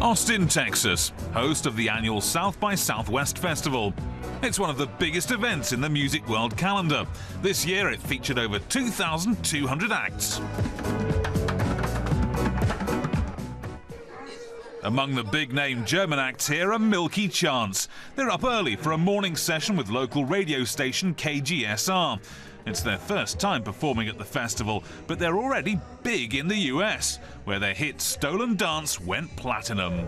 Austin, Texas, host of the annual South by Southwest Festival. It's one of the biggest events in the music world calendar. This year it featured over 2,200 acts. Among the big-name German acts here are Milky. They're up early for a morning session with local radio station KGSR. It's their first time performing at the festival, but they're already big in the US, where their hit Stolen Dance went platinum.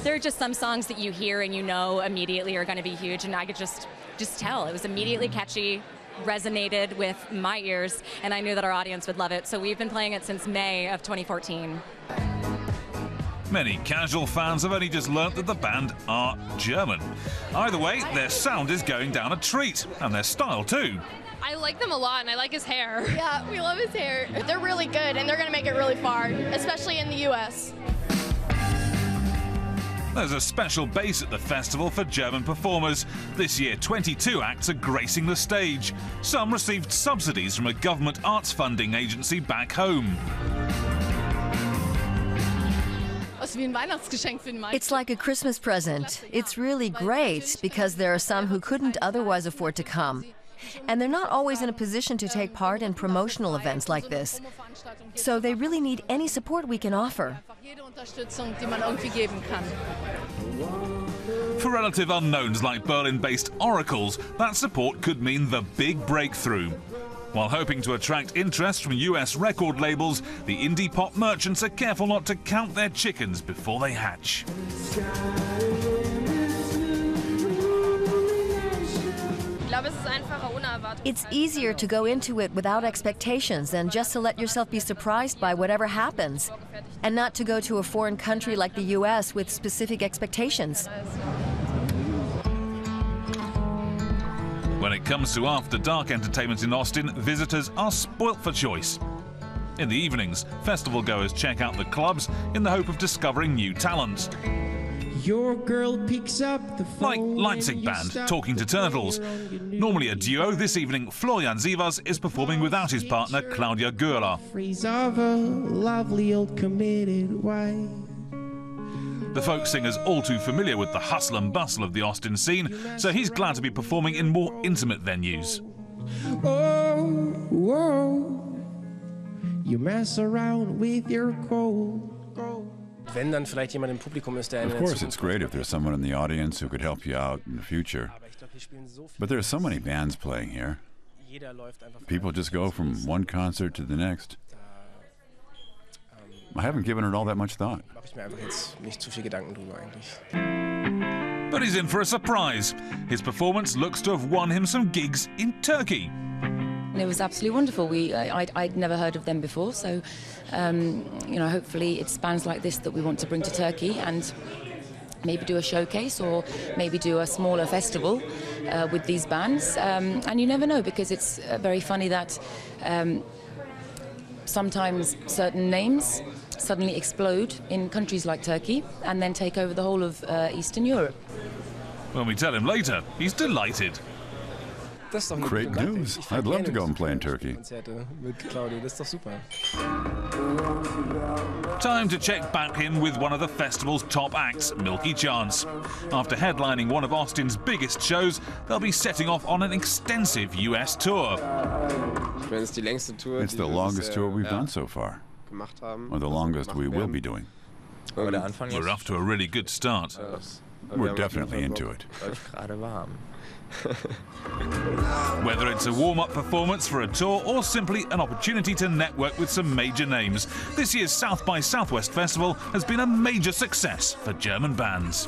There are just some songs that you hear and you know immediately are going to be huge, and I could just tell. It was immediately catchy, resonated with my ears, and I knew that our audience would love it. So we've been playing it since May of 2014. Many casual fans have only just learnt that the band are German. Either way, their sound is going down a treat, and their style too. I like them a lot, and I like his hair. Yeah, we love his hair. They're really good, and they're going to make it really far, especially in the US. There's a special base at the festival for German performers. This year, 22 acts are gracing the stage. Some received subsidies from a government arts funding agency back home. It's like a Christmas present. It's really great because there are some who couldn't otherwise afford to come. And they're not always in a position to take part in promotional events like this. So they really need any support we can offer. For relative unknowns like Berlin-based oracles, that support could mean the big breakthrough. While hoping to attract interest from US record labels, the indie pop merchants are careful not to count their chickens before they hatch. It's easier to go into it without expectations and just to let yourself be surprised by whatever happens, and not to go to a foreign country like the US with specific expectations. When it comes to after-dark entertainment in Austin, visitors are spoilt for choice. In the evenings, festival goers check out the clubs in the hope of discovering new talent. Your girl picks up the phone like Leipzig band Talking to Turtles. Normally a duo, this evening Florian Sievers is performing without his partner Claudia Göhler. Of a lovely old committed wife. The folk singer's all too familiar with the hustle and bustle of the Austin scene, so he's glad to be performing in more intimate venues. Oh, whoa, you mess around with your cold. Of course, it's great if there's someone in the audience who could help you out in the future. But there are so many bands playing here. People just go from one concert to the next. I haven't given it all that much thought. But he's in for a surprise. His performance looks to have won him some gigs in Turkey. It was absolutely wonderful. I'd never heard of them before, so hopefully it's bands like this that we want to bring to Turkey and maybe do a showcase or maybe do a smaller festival with these bands. And you never know, because it's very funny that sometimes certain names suddenly explode in countries like Turkey and then take over the whole of Eastern Europe. When we tell him later, he's delighted. Great news. I'd love to go and play in Turkey. Time to check back in with one of the festival's top acts, Milky. After headlining one of Austin's biggest shows, they'll be setting off on an extensive US tour. It's the longest tour we've done so far, or the longest we will be doing. We're off to a really good start. We're definitely into it. Whether it's a warm-up performance for a tour or simply an opportunity to network with some major names, this year's South by Southwest Festival has been a major success for German bands.